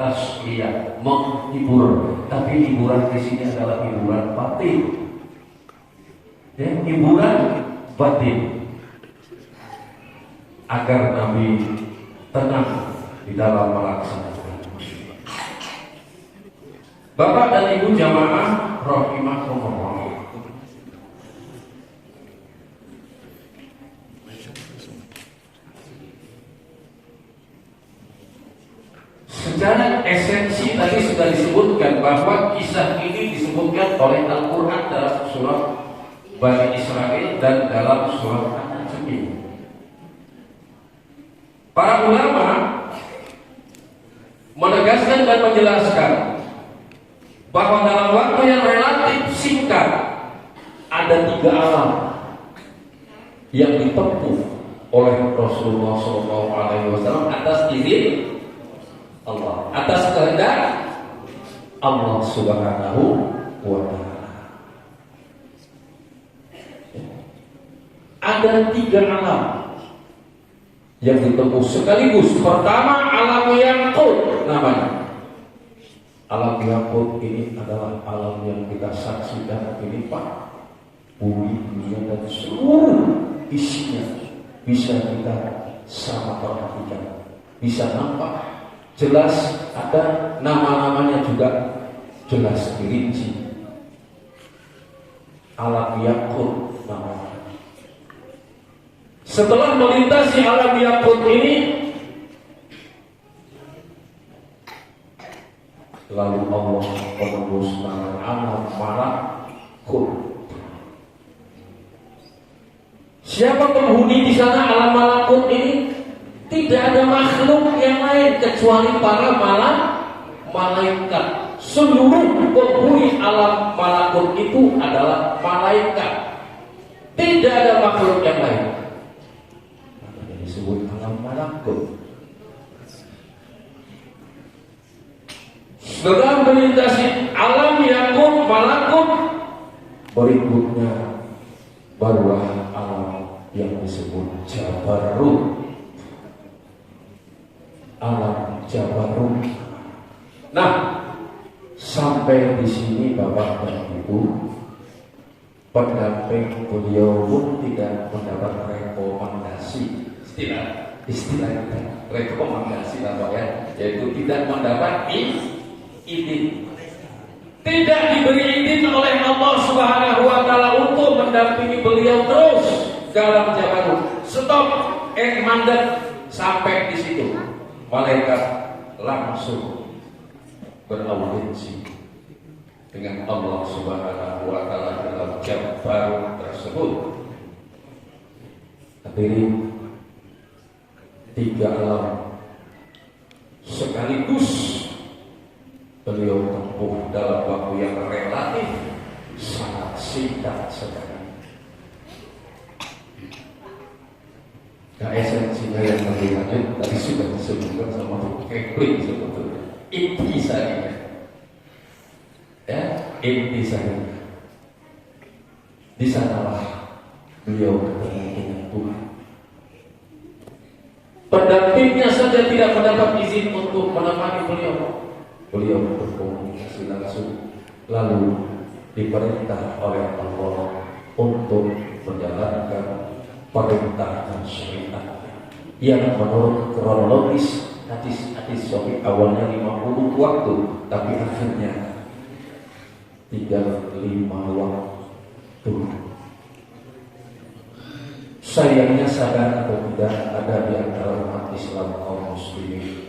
tasliah, menghibur, tapi hiburan di sini adalah hiburan batin. Ya, hiburan batin agar Nabi tenang di dalam melaksanakan. Bapak dan Ibu jamaah rahimakumullah. Secara esensi tadi sudah disebutkan bahwa kisah ini disebutkan oleh Al-Quran dalam surah Bani Israel dan dalam surah An-Najm. Para ulama menegaskan dan menjelaskan bahwa dalam waktu yang relatif singkat ada 3 alam yang ditempuh oleh Rasulullah SAW atas izin Allah, atas kehendak Allah Subhanahu wa Ta'ala. Ada 3 alam yang ditempuh sekaligus. Pertama, alam Yaqut namanya. Alam Yaqut ini adalah alam yang kita saksikan ini Pak, bumi, dunia dan seluruh isinya bisa kita sama perhatikan, bisa nampak jelas, ada nama-namanya juga jelas dirinci. Alam Yaqut namanya. Setelah melintasi alam Yaqut ini, lalu Allah menembus nama alam Malakut. Siapa penghuni di sana alam Malakut ini? Tidak ada makhluk yang lain kecuali para malaikat. Seluruh penghuni alam Malakut itu adalah malaikat. Tidak ada makhluk yang lain. Makanya disebut alam Malakut. Setelah melintasi alam Yaqut, Malakut, berikutnya barulah alam yang disebut Jabarut. Alam Jabarut. Nah, sampai di sini Bapak dan Ibu, pendamping beliau pun tidak mendapat rekomendasi. Istilah rekomendasi Bapak ya, yaitu tidak mendapat izin. Tidak diberi izin oleh Allah Subhanahu wa Ta'ala untuk mendampingi beliau terus dalam Jabarut. Stop, mandat sampai di situ. Malaikat langsung beraudiensi dengan Allah Subhanahu wa Ta'ala dalam Jabarut tersebut. Hadirin, 3 alam sekaligus beliau tempuh dalam waktu yang relatif sangat singkat sekali. Nah, esensinya yang lebih lanjut tadi sudah disebutkan sama Kepling sebetulnya. Inti saja, ya, inti saja. Di sanalah beliau ketemu dengan Tuhan. Pendampingnya saja tidak mendapat izin untuk menemani beliau. Beliau berkomunikasi langsung, lalu diperintah oleh Allah untuk menjalankan perintah dan syariat yang menurut kronologis hadis sahih awalnya 50 waktu, tapi akhirnya 35 waktu. Sayangnya sadar atau tidak, ada di antara umat Islam kaum muslimin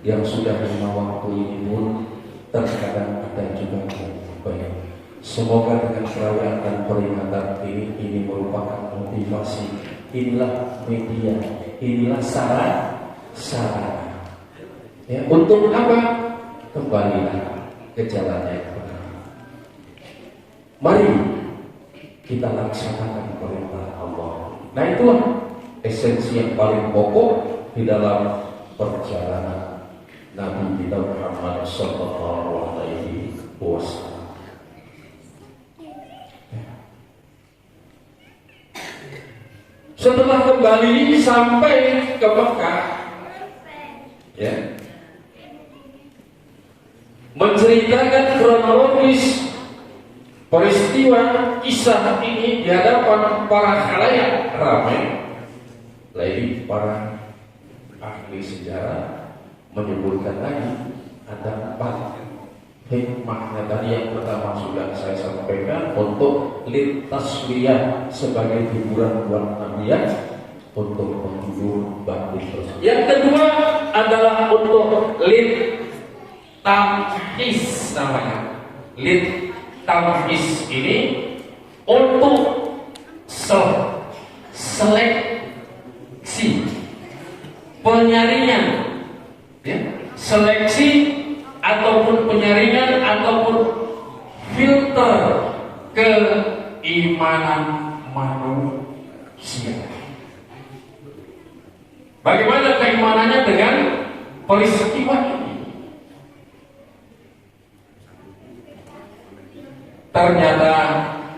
yang sudah 5 waktu ini pun terkadang ada juga yang baik. Semoga dengan perayaan dan peringatan ini merupakan motivasi. Inilah media, inilah sarana. Ya, untuk apa? Kembalilah ke jalan yang benar. Mari kita laksanakan perintah Allah. Nah, itulah esensi yang paling pokok di dalam perjalanan Nabi kita Muhammad sallallahu alaihi wasallam. Setelah kembali sampai ke Mekah, ya, menceritakan kronologis peristiwa kisah ini di hadapan para khalayak ramai. Lagi para ahli sejarah menyebutkan lagi ada 4 hikmahnya tadi. Yang pertama sudah saya sampaikan, untuk litaswiyah sebagai hiburan buat nabiyan, untuk menghibur batin tersebut. Yang kedua adalah untuk tamhis namanya. Tamhis ini untuk seleksi, penyaringan, ya, seleksi ataupun penyaringan ataupun filter keimanan manusia. Bagaimana keimanannya dengan peristiwa ini? Ternyata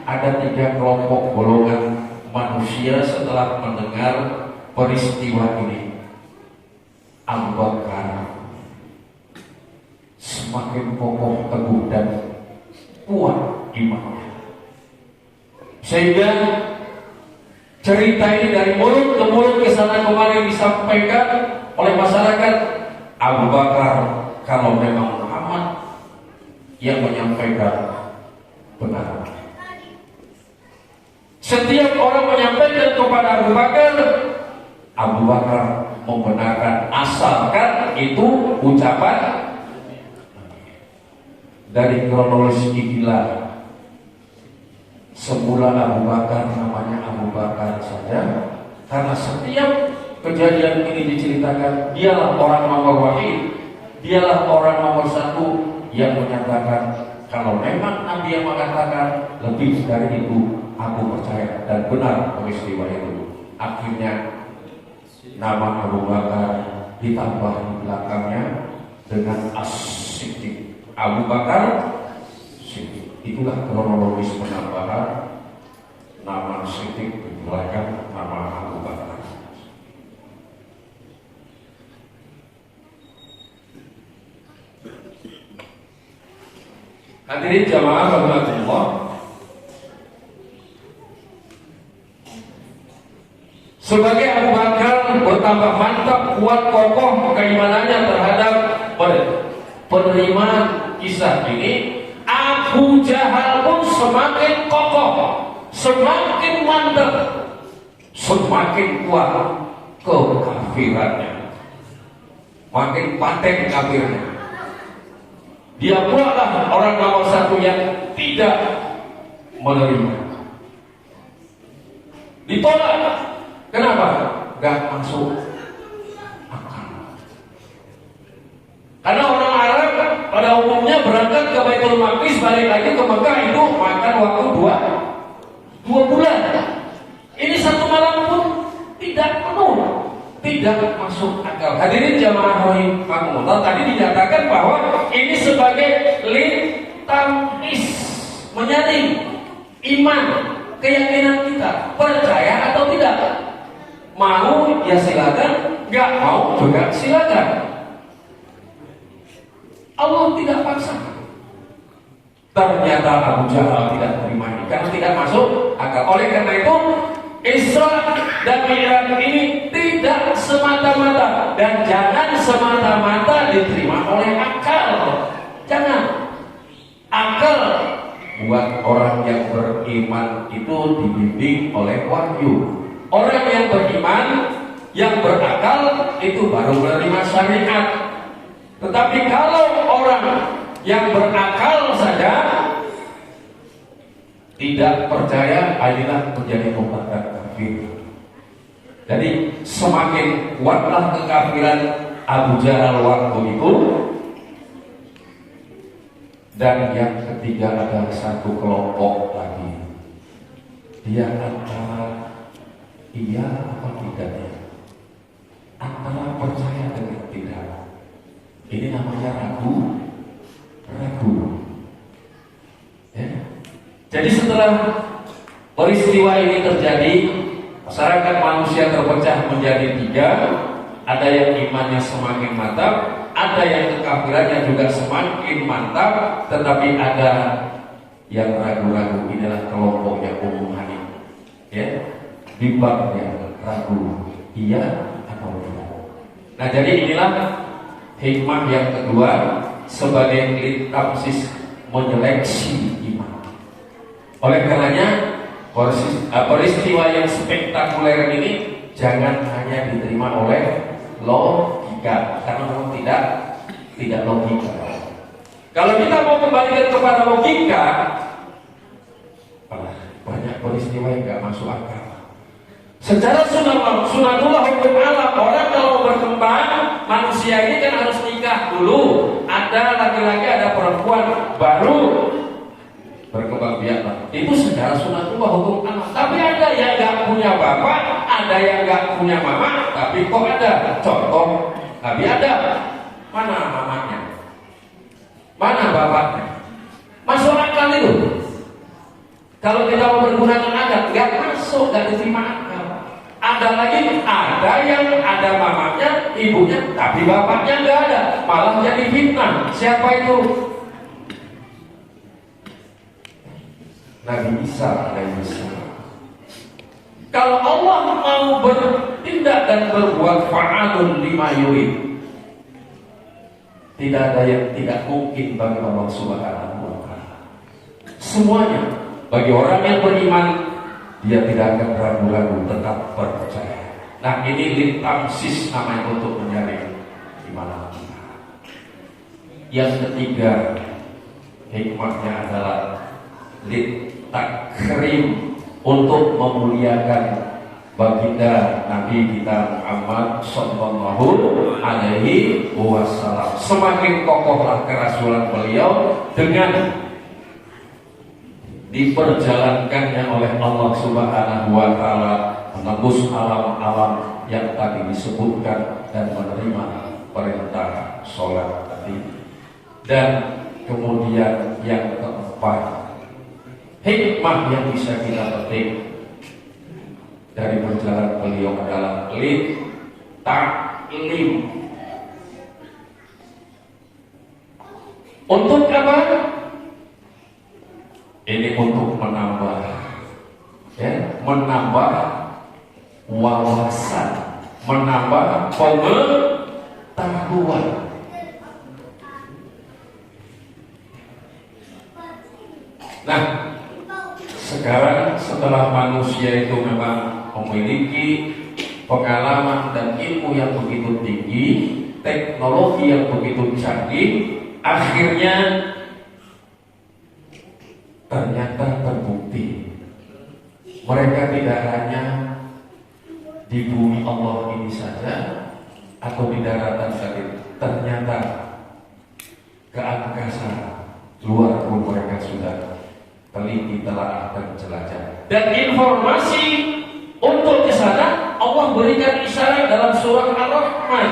ada 3 kelompok golongan manusia setelah mendengar peristiwa ini. Abu Bakar semakin kokoh, teguh dan kuat imannya, sehingga cerita ini dari mulut ke mulut, ke sana kemari disampaikan oleh masyarakat. Abu Bakar kalau memang Muhammad yang menyampaikan benar. Setiap orang menyampaikan kepada Abu Bakar membenarkan, asalkan itu ucapan. Dari kronologis inilah semula Abu Bakar namanya Abu Bakar saja, karena setiap kejadian ini diceritakan dialah orang nomor wahid, dialah orang nomor 1 yang menyatakan kalau memang Nabi yang mengatakan, lebih dari itu aku percaya dan benar peristiwa itu. Akhirnya nama Abu Bakar ditambah di belakangnya dengan As-Siddiq. Abu Bakar Siddiq. Itulah kronologis penambahan nama Siddiq di belakang nama Abu Bakar. Hadirin jamaah rahmatullah, sebagai Abu Bakar bertambah mantap, kuat, kokoh keimanannya terhadap penerimaan kisah ini, Abu Jahal pun semakin kokoh, semakin mantap, semakin kuat kekafirannya, makin paten kafirnya. Dia pula lah orang nomor 1 yang tidak menerima. Ditolak. Kenapa? Gak masuk akal. Karena orang Arab pada umumnya berangkat ke Baitul Maqdis, balik lagi ke Mekah itu makan waktu 2 bulan. Ini 1 malam pun tidak penuh, tidak masuk akal. Hadirin jamaah rahimahumullah, tadi dinyatakan bahwa ini sebagai tamhis, menyaring iman, keyakinan kita, percaya atau tidak. Mau ya silakan, nggak mau juga silakan. Allah tidak paksa. Ternyata Abu Jahal tidak terima ini karena tidak masuk akal. Oleh karena itu Isra dan Mi'raj ini tidak semata-mata dan jangan semata-mata diterima oleh akal. Jangan. Akal buat orang yang beriman itu dibimbing oleh wahyu. Orang yang beriman, yang berakal itu baru menerima syariat. Tetapi kalau orang yang berakal saja tidak percaya, inilah menjadi pembangkang kafir. Jadi semakin kuatlah kekafiran Abu Jahal waktu itu. Dan yang ketiga ada 1 kelompok lagi. Dia antara iya apa tidaknya, antara percaya dengan tidak. Ini namanya ragu. Ya. Jadi setelah peristiwa ini terjadi, masyarakat manusia terpecah menjadi 3. Ada yang imannya semakin mantap, ada ada yang kekafirannya juga semakin mantap, tetapi ada yang ragu-ragu. Inilah kelompoknya Ummu Hanim, ya, bimbangnya ragu, iya atau tidak. Nah, jadi inilah hikmah yang kedua sebagai littamsis menyeleksi iman. Oleh karenanya peristiwa yang spektakuler ini jangan hanya diterima oleh logika, karena memang tidak logika. Kalau kita mau kembalikan kepada logika, banyak peristiwa yang nggak masuk akal. Secara sunatullah hukum alam, orang kalau berkembang, manusia ini kan harus nikah dulu. Ada laki-laki, ada perempuan, baru berkembang biak. Itu secara sunatullah hukum alam. Tapi ada yang nggak punya bapak, ada yang nggak punya mama, tapi kok ada. Contoh, Nabi Adam, mana mamanya? Mana bapaknya? Masuk akal itu. Kalau kita mau menggunakan adat, nggak masuk, nggak diterima akal. Ada lagi, ada yang ada mamanya, ibunya, tapi bapaknya nggak ada, malah jadi fitnah. Siapa itu? Nabi Isa alaihissalam. Kalau Allah mau bertindak dan berbuat fa'alun lima yurid, tidak ada yang tidak mungkin bagi Allah Subhanahu wa ta'ala. Semuanya bagi orang yang beriman, dia tidak akan ragu-ragu, tetap percaya. Nah, ini littamsis namanya untuk mencari iman kita. Yang ketiga, hikmahnya adalah litakrim, untuk memuliakan baginda Nabi kita Muhammad Sallallahu Alaihi Wasallam. Semakin kokohlah kerasulan beliau dengan diperjalankannya oleh Allah Subhanahu wa Ta'ala menembus alam-alam yang tadi disebutkan dan menerima perintah sholat tadi. Dan kemudian yang keempat, hikmah yang bisa kita petik dari perjalanan beliau adalah taklim. Untuk apa? Ini untuk menambah wawasan, menambah pengetahuan. Nah, sekarang setelah manusia itu memang memiliki pengalaman dan ilmu yang begitu tinggi, teknologi yang begitu canggih, akhirnya ternyata terbukti mereka tidak hanya di bumi Allah ini saja atau di daratan saja, ternyata ke angkasa luar pun mereka sudah teliti, telah dan jelajah. Dan informasi untuk ke sana Allah berikan isyarat dalam surah Ar-Rahman.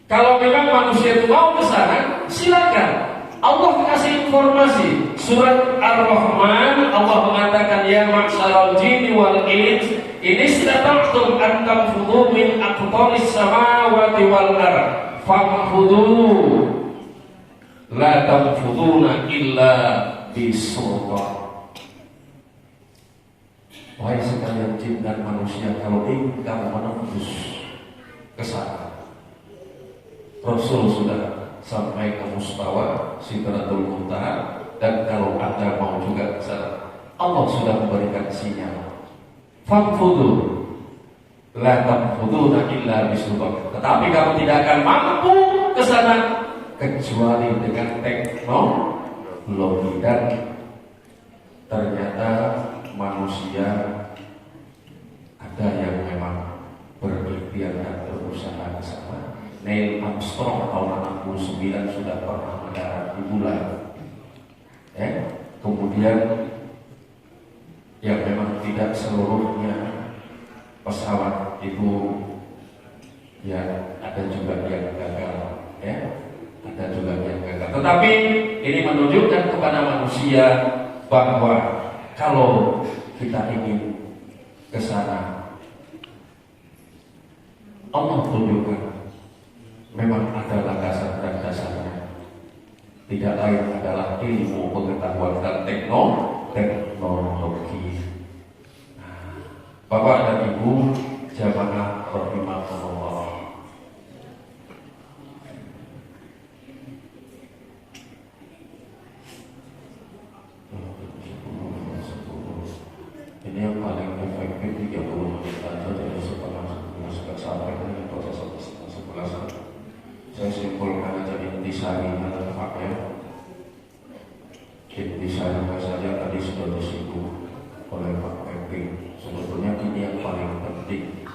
Kalau memang manusia itu mau ke sana, silakan. Allah kasih informasi. Surat Ar-Rahman, Allah mengatakan, ya ma'syaral jinni wal ins, in istata'tum an tanfudhu min aqtaris samawati wal ardh fanfudhu la tanfudhuna illa bisultan. Wahai sekalian jin dan manusia, kalau ingin kamu menembus ke sana, Rasul sudah sampai ke mustawa Sidratul Muntaha, dan kalau Anda mau juga ke sana, Allah sudah memberikan sinyal. Fanfudhu la tanfuduna illa bisultan. Tetapi kamu tidak akan mampu ke sana kecuali dengan teknologi. Dan ternyata manusia ada yang memang berikhtiar dan berusaha ke sana. Neil Armstrong tahun 69 sudah pernah mendarat di bulan. Kemudian yang memang tidak seluruhnya pesawat itu, ya ada juga yang gagal, ada juga yang gagal. Tetapi ini menunjukkan kepada manusia bahwa kalau kita ingin ke sana, Allah tunjukkan memang ada tidak lain adalah ilmu pengetahuan dan teknologi. Bapak dan Ibu jamaah rahimahullah. Ini yang paling efektif 30 menit aja dari sudah sampai dengan proses 11. Saya simpulkan aja intisarinya Pak ya. Intisarinya saja tadi sudah disinggung oleh Pak Epi. Sebetulnya ini yang paling penting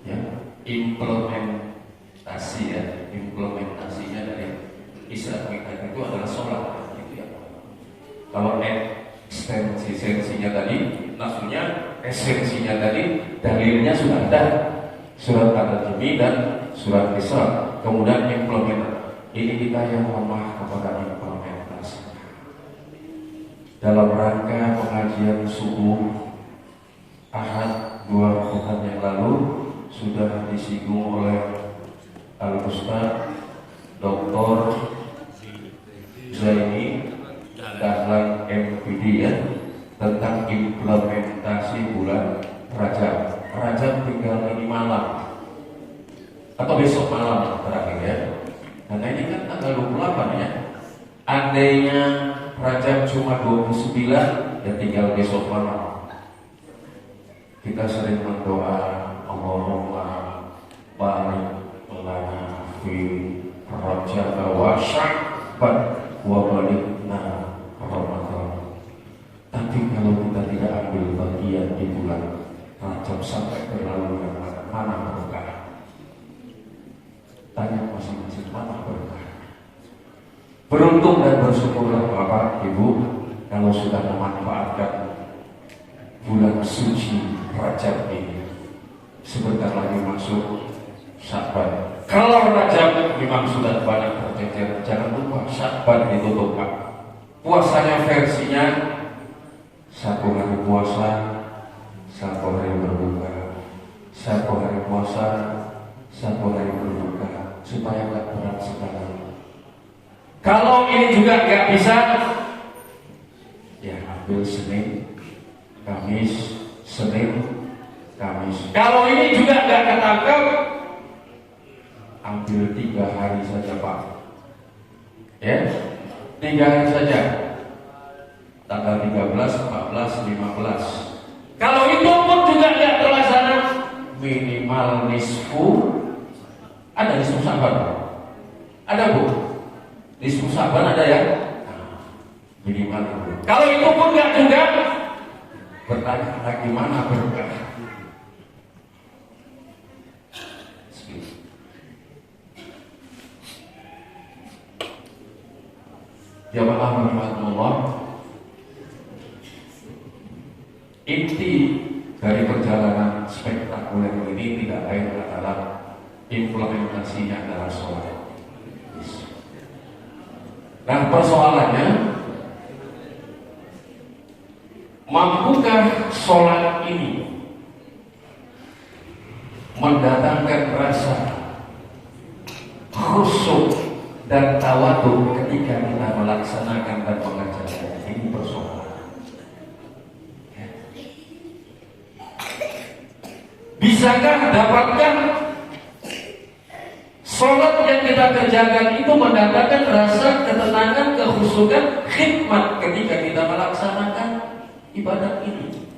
ya, implementasi ya, implementasinya dari Islam itu adalah sholat gitu ya. Kalau esensinya tadi, maksudnya esensinya tadi, dalilnya sudah ada, surat Al-Jami dan surat Isra. Kemudian implementasi, ini kita yang lemah kepada implementasi. Dalam rangka pengajian subuh Ahad 2 pekan yang lalu sudah disinggung oleh Al-Ustaz Dr. Zaini Dahlan MPD ya, tentang implementasi bulan Rajab. Rajab tinggal ini malam atau besok malam terakhir ya. Karena ini kan tanggal 28 ya. Andainya Rajab cuma 29 ya tinggal besok malam. Kita sering berdoa, Allahumma barik lana fi Rajab wa Sya'ban wa balighna Ramadan. Tapi kalau kita tidak ambil bagian di bulan Rajab sampai berlalu yang mana berkah? Tanya masing-masing, mana berkah? Beruntung dan bersyukurlah Bapak Ibu kalau sudah memanfaatkan bulan suci Rajab ini. Sebentar lagi masuk Sya'ban. Kalau Rajab memang sudah banyak tercecer, jangan lupa Sya'ban ditutup Pak. Puasanya versinya 1 hari puasa, 1 hari berbuka, 1 hari puasa, 1 hari berbuka, supaya nggak berat sekali. Kalau ini juga nggak bisa, ya ambil Senin, Kamis, Senin, Kamis. Kalau ini juga nggak ketangkep, ambil 3 hari saja Pak. Ya, 3 hari saja. Tanggal 13, 14, 15. Kalau itu pun juga nggak terlaksana, minimal nisfu. Ada nisfu Sya'ban? Ada Bu? Nisfu Sya'ban ada ya? Minimal itu. Kalau itu pun nggak juga, bertanya bagaimana berkah? Jamaah rahmatullah, inti dari perjalanan spektakuler ini tidak lain adalah implementasinya adalah sholat. Dan persoalannya, mampukah sholat ini mendatangkan rasa khusyuk dan tawadhu ketika kita melaksanakan dan mengajarkan? Ini persoalan. Bisakah dapatkan sholat yang kita kerjakan itu mendatangkan rasa ketenangan, kekhusyukan, khidmat ketika kita melaksanakan ibadat ini?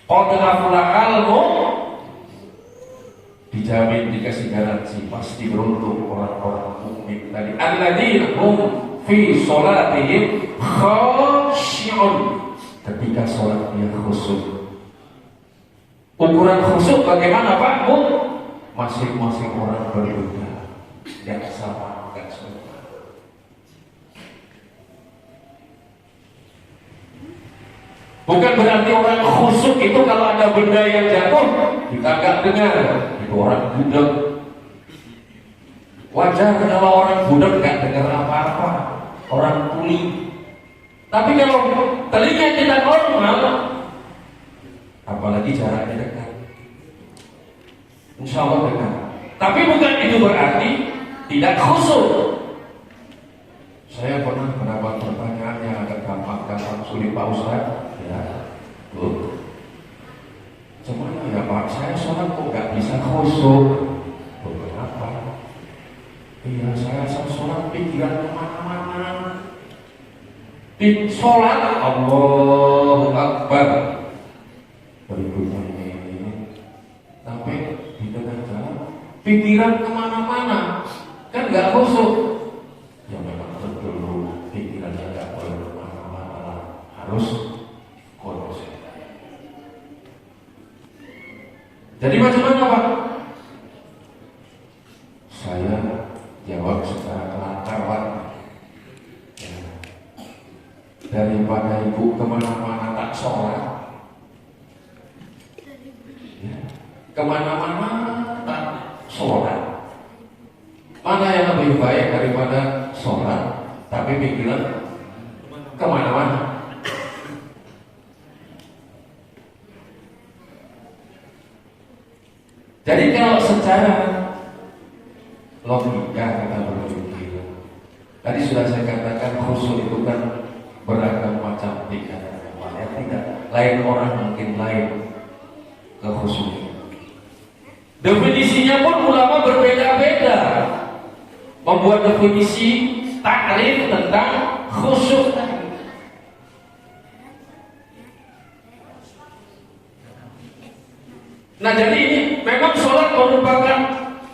Qad aflahal mu'minun, dijamin, dikasih garansi, pasti beruntung orang-orang mukmin tadi. Alladzina hum fi sholatihim khashi'un, ketika sholat dia khusyuk. Ukuran khusyuk bagaimana Pak Bu? Masing-masing orang berbeda, tidak sama, tidak sama. Bukan berarti orang khusyuk itu kalau ada benda yang jatuh kita nggak dengar, itu orang budak. Wajar kalau orang budak nggak dengar apa-apa, orang tuli. Tapi kalau telinga kita normal, apalagi jaraknya dekat, insya Allah dekat. Tapi bukan itu berarti tidak khusyuk. Saya Ustaz? Ya, tuh. Cuman ya Pak, saya sholat kok nggak bisa khusyuk. Kenapa? Iya, saya sholat pikiran kemana-mana. Di sholat Allahu Akbar. Berikutnya ini, tapi di tengah jalan pikiran kemana-mana, kan nggak khusyuk. Ya memang betul pikirannya nggak boleh kemana-mana, harus khusyuk. Jadi macam mana Pak? Saya jawab secara kelakar. Ya. Daripada ibu kemana-mana tak sholat, ya. Kemana-mana tak sholat, mana yang lebih baik daripada sholat tapi pikiran kemana-mana? Jadi kalau secara logika kita berpikir, tadi sudah saya katakan khusyuk itu kan beragam macam tingkatan. Ya tidak, lain orang mungkin lain kekhusyukan. Definisinya pun ulama berbeda-beda, membuat definisi takrif tentang khusyuk. Nah jadi ini memang sholat merupakan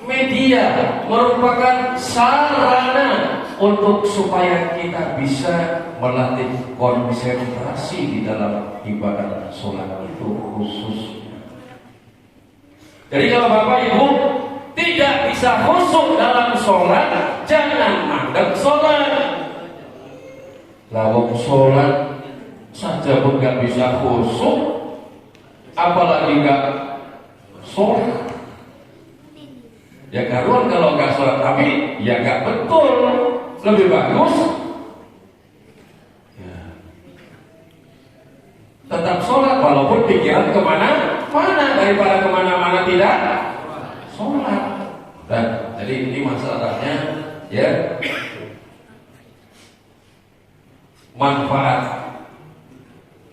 media, merupakan sarana untuk supaya kita bisa melatih konsentrasi di dalam ibadah sholat itu khusus. Jadi kalau Bapak Ibu tidak bisa khusyuk dalam sholat, jangan mandek sholat. Lawang sholat saja pun gak bisa khusyuk, apalagi gak sholat. Ya karuan kalau gak sholat, tapi ya gak betul. Lebih bagus ya, tetap sholat walaupun pikiran kemana-mana, daripada kemana-mana tidak sholat. Dan jadi ini masalahnya ya, manfaat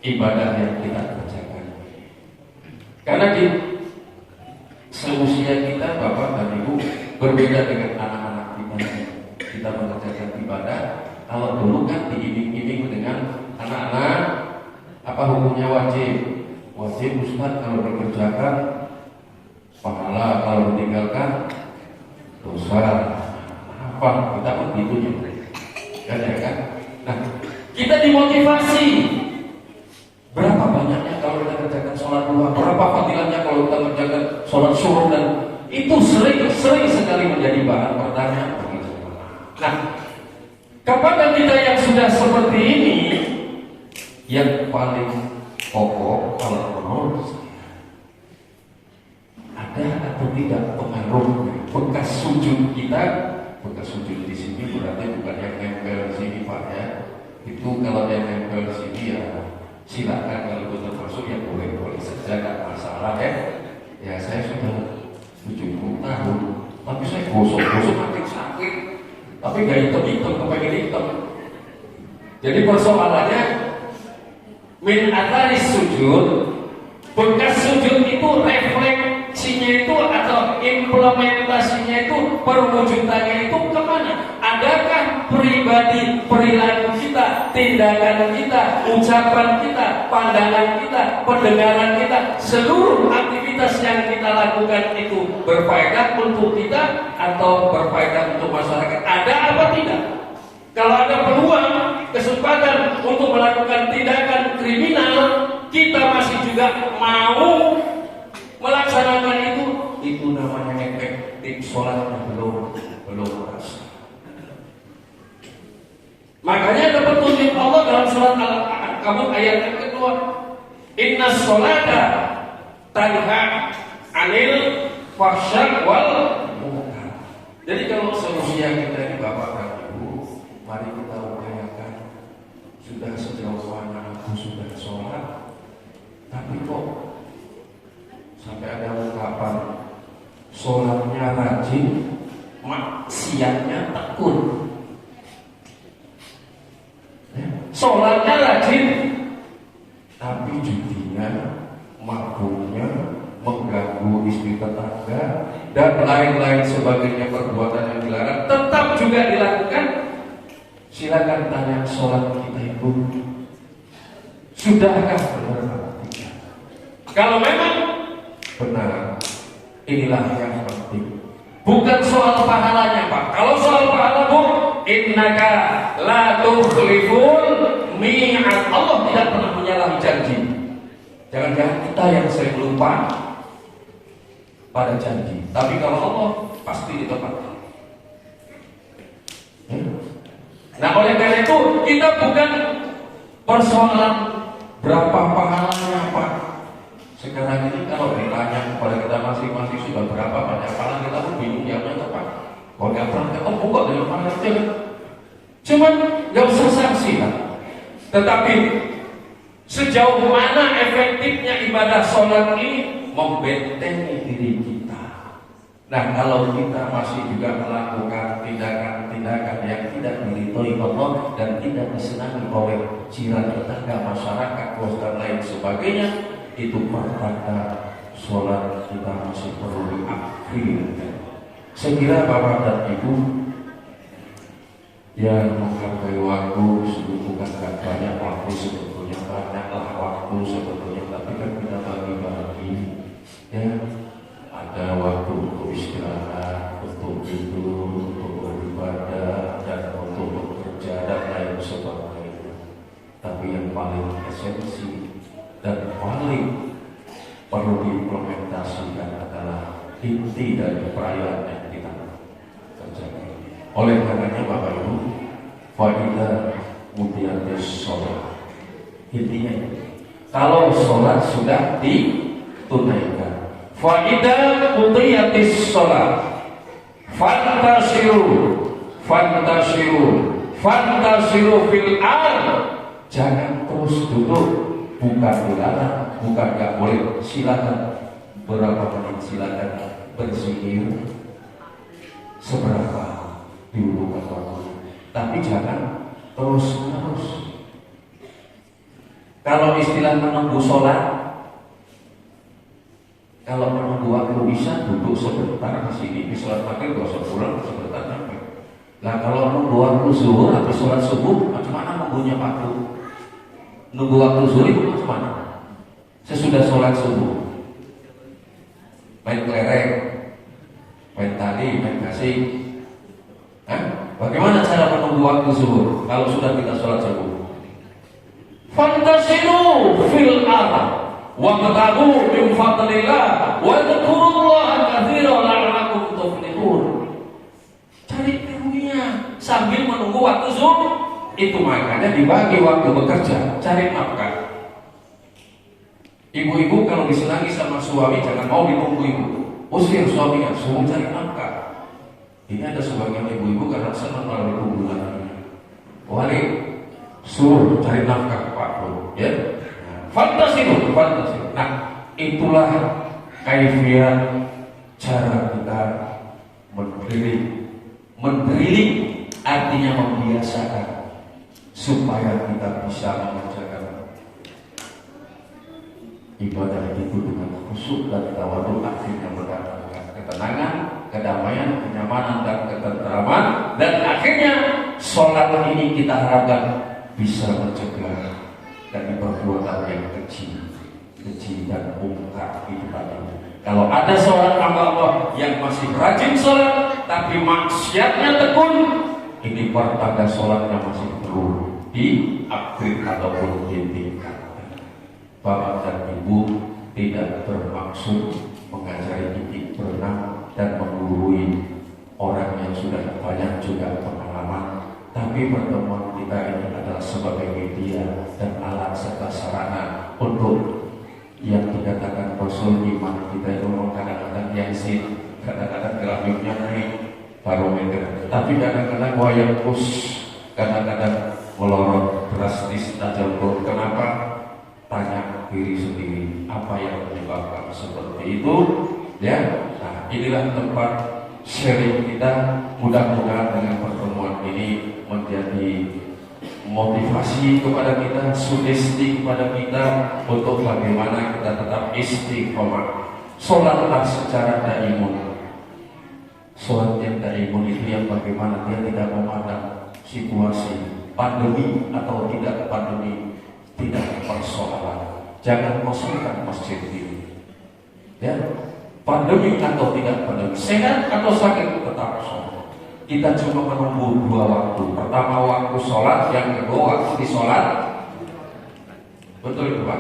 ibadah yang kita kerjakan. Karena di seusia kita Bapak dan Ibu berbeda dengan anak-anak kita mengerjakan ibadah. Kalau dulu kan diiming-iming dengan anak-anak apa hukumnya wajib Ustaz, kalau dikerjakan pahala, kalau ditinggalkan dosa. Apa kita pun gitu juga kan? Nah kita dimotivasi. Berapa banyaknya kalau kita kerjakan sholat duha, berapa fadilahnya kalau kita kerjakan sholat suruh, dan itu sering sekali menjadi bahan pertanyaan. Nah, kepada kita yang sudah seperti ini, yang paling pokok kalau menurut saya, ada atau tidak pengaruh bekas sujud kita? Bekas sujud di sini berarti bukan yang nempel di sini Pak ya. Itu kalau yang nempel di sini ya silakan, kalau itu termasuk ya boleh saja, nggak masalah ya. Ya saya sudah 70 tahun, tapi saya gosok makin sakit, tapi nggak hitam kepengen hitam. Jadi persoalannya min ataris sujud, bekas sujud itu refleksinya itu atau implementasinya itu, perwujudannya itu kemana? Adakah pribadi, perilaku kita, tindakan kita, ucapan kita, pandangan kita, pendengaran kita, seluruh aktivitas yang kita lakukan itu berfaedah untuk kita atau berfaedah untuk masyarakat? Ada apa tidak? Kalau ada peluang, kesempatan untuk melakukan tindakan kriminal, kita masih juga mau melaksanakan itu namanya efektif, sholatnya belum merasa. Makanya ada petunjuk Allah dalam surat Al-Ankabut ayat yang kedua, inna sholata tanha anil fahsya wal munkar. Jadi kalau seusia kita ini Bapak dan Ibu, mari kita upayakan. Sudah sejauh mana aku sudah sholat, tapi kok sampai ada ungkapan sholatnya rajin, maksiatnya tekun. Sholatnya rajin, tapi judinya, mabuknya, mengganggu istri tetangga, dan lain-lain sebagainya perbuatan yang dilarang tetap juga dilakukan, silakan tanya sholat kita itu sudahkah benar atau tidak. Kalau memang benar, inilah yang penting. Bukan soal pahalanya, Pak. Kalau soal pahala, Bu, innaka la tukhliful mi'ad. Allah tidak pernah menyalahi janji. Jangan-jangan kita yang sering lupa pada janji. Tapi kalau Allah pasti ditepatkan. Nah, oleh karena itu kita bukan persoalan berapa pahalanya, Pak. Sekarang ini kalau ditanya kepada kita masing-masing sudah berapa banyak pahala, kita pun bingung jawabnya apa. Kalau nggak pernah kita buka dari mana aja. Cuman nggak usah sanksi lah. Tetapi sejauh mana efektifnya ibadah sholat ini membentengi diri kita. Nah, kalau kita masih juga melakukan tindakan-tindakan yang tidak diridhoi Allah dan tidak disenangi oleh jiran tetangga, masyarakat, bos dan lain sebagainya, itu pertanda sholat kita masih perlu diupgrade. Saya kira Bapak dan Ibu yang menghargai waktu, bukan banyak waktu sebetulnya, banyaklah waktu sebetulnya, tapi kan kita bagi-bagi ya. Ada waktu untuk istirahat, untuk tidur, untuk beribadah, dan untuk bekerja dan lain sebagainya. Tapi yang paling esensi dan paling perlu diimplementasikan adalah inti dari perayaan yang kita kerjakan. Oleh karenanya Bapak Ibu, faidah mudiyatis sholat, intinya kalau sholat sudah ditunaikan, faidah mudiyatis sholat, fantasiru fil ard, jangan terus duduk. Bukan dilarang, bukan nggak boleh, silakan berapa menit silakan berzikir seberapa dibutuhkan waktu, tapi jangan terus menerus. Kalau istilah menunggu sholat, kalau menunggu waktu bisa duduk sebentar di sini, di sholat maghrib gak usah pulang sebentar sampai. Nah, kalau menunggu waktu zuhur atau sholat subuh, macam mana nunggunya waktu? Nunggu waktu zuhur itu macam mana? Sesudah sholat subuh main kelereng, main tali, main gasing. Bagaimana cara menunggu waktu zuhur kalau sudah kita sholat subuh? Fantasiru fil ardh wabtaghu min fadlillah wa dzkurullaha katsiran la'allakum tuflihun. Cari karunia sambil menunggu waktu zuhur. Itu makanya dibagi waktu bekerja, cari nafkah. Ibu-ibu kalau disenangi sama suami jangan mau ditunggu ibu, usir suaminya, suruh cari nafkah. Ini ada sebagian ibu-ibu karena senang kalau ditunggu lagi. Wali suruh cari nafkah Pak Bro, ya. Fantasi. Nah, itulah kaifiat cara kita mendrilling, artinya membiasakan supaya kita bisa mengerjakan ibadah itu dengan khusyuk dan tawadhu, akhirnya mendatangkan ketenangan, kedamaian, kenyamanan dan ketentraman, dan akhirnya sholat ini kita harapkan bisa mencegah dari perbuatan yang keji dan mungkar itu tadi. Kalau ada seorang hamba Allah yang masih rajin sholat tapi maksiatnya tekun, ini pertanda sholatnya masih perlu di-upgrade ataupun ditingkatkan. Bapak dan Ibu tidak bermaksud mengajari titik berenang dan menggurui orang yang sudah banyak juga pengalaman, tapi pertemuan kita ini adalah sebagai media dan alat serta sarana untuk yang dikatakan Rasul iman kita itu kadang-kadang yasin, kadang-kadang grafiknya naik barometer, tapi kadang-kadang wayang kus, kadang-kadang melorot drastis tajam. Kenapa? Tanya diri sendiri apa yang menyebabkan seperti itu, ya. Nah, inilah tempat sharing kita. Mudah-mudahan dengan pertemuan ini menjadi motivasi kepada kita, sugesti kepada kita untuk bagaimana kita tetap istiqomah. Sholatlah secara daimun. Sholat yang daimun itu yang bagaimana dia tidak memandang situasi pandemi atau tidak pandemi, tidak persoalan. Jangan kosongkan masjid ini. Ya, pandemi atau tidak pandemi, sehat atau sakit tetap sholat. Kita cuma menunggu dua waktu. Pertama waktu sholat, yang kedua waktu di sholat. Betul itu Pak?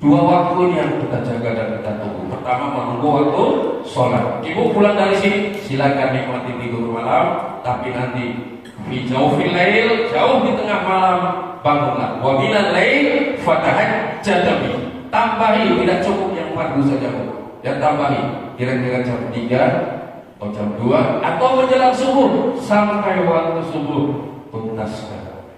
Dua waktu ini yang kita jaga dan kita tunggu. Pertama menunggu waktu sholat. Ibu pulang dari sini, silakan nikmati tidur malam. Tapi nanti jauh lail, jauh di tengah malam bangunlah. Wa minal lail fatahajjad bihi. Tambahi, tidak cukup yang fardu saja Bu. Dan tambahi kira-kira jam 3 atau jam 2 atau menjelang subuh sampai waktu subuh tuntaskan.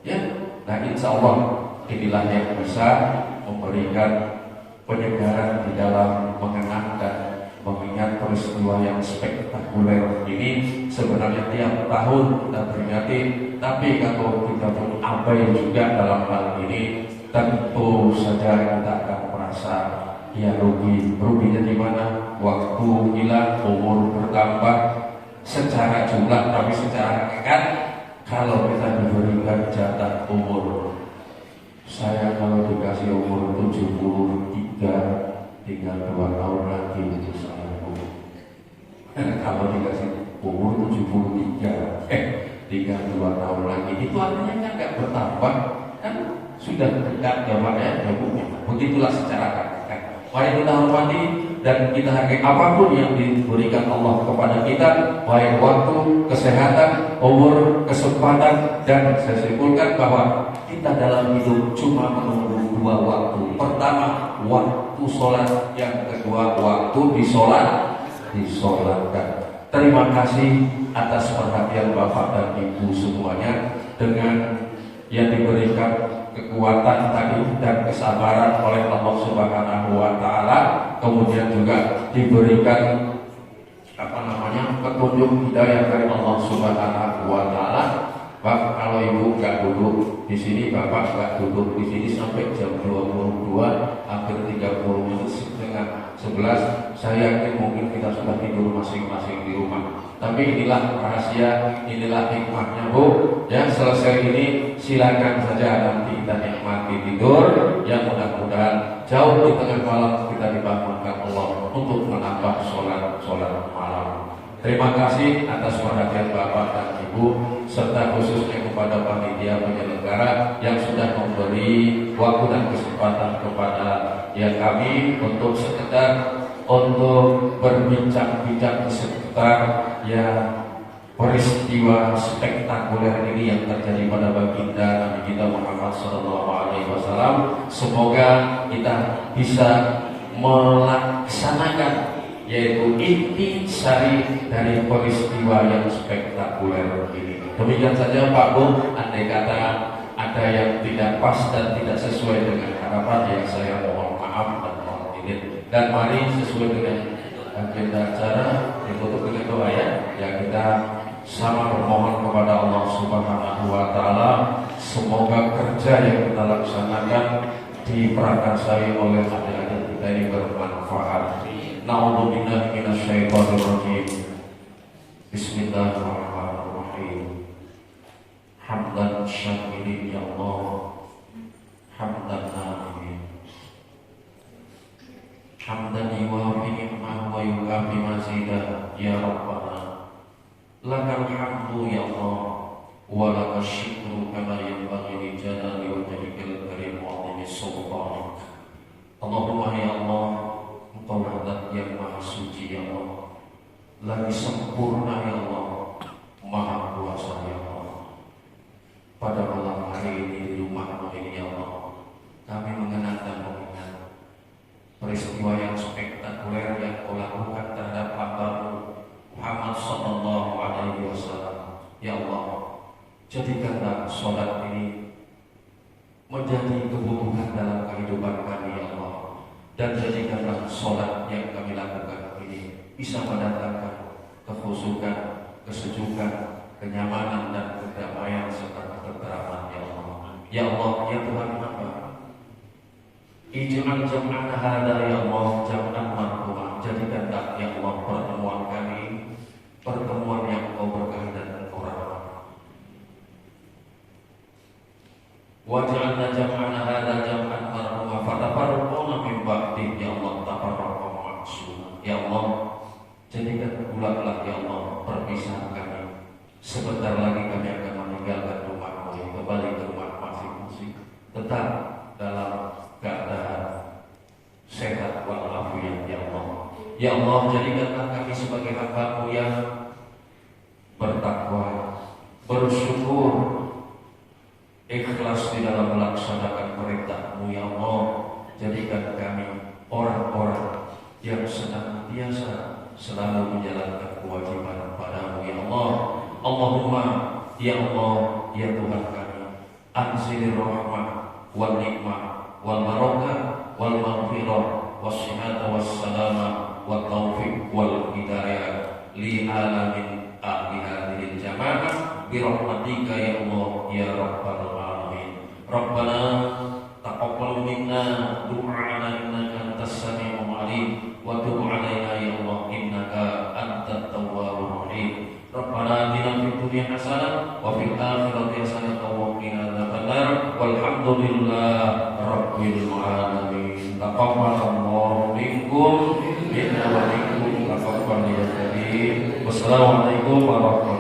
Ya, nah insya Allah inilah yang bisa memberikan penyegaran di dalam mengenang dan mengingat peristiwa yang spektakuler ini. Sebenarnya tiap tahun kita peringati, tapi kalau kita pun abai juga dalam hal ini, tentu saja kita akan merasa ya ruginya di mana? Waktu hilang, umur bertambah secara jumlah, tapi secara hakikat kalau kita diberikan jatah umur, saya kalau dikasih umur 73, tinggal 2 tahun lagi itu saya kalau dikasih umur 73, tinggal 2 tahun lagi, itu artinya kan nggak bertambah, kan sudah dekat ya Pak ya, begitulah secara hakikat. Mari kita hormati dan kita hargai apapun yang diberikan Allah kepada kita, baik waktu, kesehatan, umur, kesempatan, dan saya simpulkan bahwa kita dalam hidup cuma menunggu dua waktu. Pertama, waktu sholat, yang kedua, waktu disolatkan. Terima kasih atas perhatian Bapak dan Ibu semuanya, dengan yang diberikan kekuatan tadi dan kesabaran oleh Allah Subhanahu wa taala, kemudian juga diberikan petunjuk hidayah dari Allah Subhanahu wa taala. Pak, kalau Ibu nggak duduk di sini, Bapak nggak duduk di sini sampai jam 22, hampir 30 menit, setengah 11, saya yakin mungkin kita sudah tidur masing-masing di rumah. Tapi inilah rahasia, inilah hikmahnya Bu. Ya, selesai ini silakan saja nanti kita nikmati tidur, yang mudah-mudahan jauh di tengah malam kita dibangunkan Allah untuk menambah sholat malam. Terima kasih atas perhatian Bapak dan Ibu, serta khususnya kepada panitia penyelenggara yang sudah memberi waktu dan kesempatan kepada kami untuk sekedar untuk berbincang-bincang seputar peristiwa spektakuler ini yang terjadi pada baginda Nabi kita Muhammad SAW. Semoga kita bisa melaksanakan yaitu intisari dari peristiwa yang spektakuler ini. Demikian saja Pak Bu, andai kata ada yang tidak pas dan tidak sesuai dengan harapan, saya mohon maaf dan mohon izin. Dan mari sesuai dengan agenda acara ditutup dengan doa ya kita sama bermohon kepada Allah Subhanahu wa taala, semoga kerja yang kita laksanakan diprakarsai oleh adik-adik kita ini bermanfaat. Na'udzubillahi minasyaitonir rajim. Bismillahirrahmanirrahim. Hamdan syakirin ya Allah, hamdan na'imin, hamdan yuwafi ni'mah wa yukafi mazidah ya Rabbana. Lakal hamdu ya Allah, wa lakal syukru kama yanbaghi li jalali wajhikal karim wa 'azimi sultanik. Allahumma ya Allah, Engkau zat yang maha suci ya Allah, lagi sempurna ya Allah, maha kuasa ya Allah. Pada malam hari ini di rumah ini ya Allah, kami mengenang dan mengingat peristiwa yang spektakuler yang Kau lakukan terhadap hamba-Mu Muhammad sallallahu alaihi wasallam. Ya Allah, jadikanlah sholat ini menjadi kebutuhan dalam kehidupan kami ya Allah, dan jadikanlah sholat yang kami lakukan ini bisa mendatangkan kekhusyukan, kesejukan, kenyamanan dan kedamaian Ya Allah, ya Tuhan hamba, ij'al jam'ana hadza ya Allah jam'an marhumah. Jadikanlah ya Allah pertemuan kami pertemuan yang Engkau berkahi dan Engkau rahmati. Waj'alna jam'ana hadza jam'an marhumah fatafarraqna min ba'di ya Allah tafarraqa ma'suma. Ya Allah, jadikan bulatlah ya Allah perpisahan kami. Sebentar lagi kami akan meninggalkan rumah kami, kembali ke rumah masing-masing, tetap dalam keadaan sehat walafiat ya Allah. Ya Allah, jadikanlah kami sebagai hamba-Mu yang bertakwa, bersyukur, ikhlas di dalam melaksanakan perintah-Mu ya Allah. Jadikan kami orang-orang yang senantiasa selalu menjalankan kewajiban padamu ya Allah. Allahumma ya Allah ya Tuhan kami, anzilir rahmah wal nikmah wal barakah wal maghfirah was sihata was salama wat taufiq wal hidayah li alamin ahli hadhil jamaah bi rahmatika ya Allah ya rabbal alamin. Rabbana taqabbal minna du'ana innaka antas samiul alim wa tub alaina ya Allah innaka antat tawwabur rahim. Rabbana atina fid dunya hasanah wa fil akhirati hasanah wa qina adzabannar walhamdulillahi rabbil alamin. Taqabbalallahu minkum minna wa minkum taqabbal ya karim. Wassalamualaikum warahmatullahi wabarakatuh.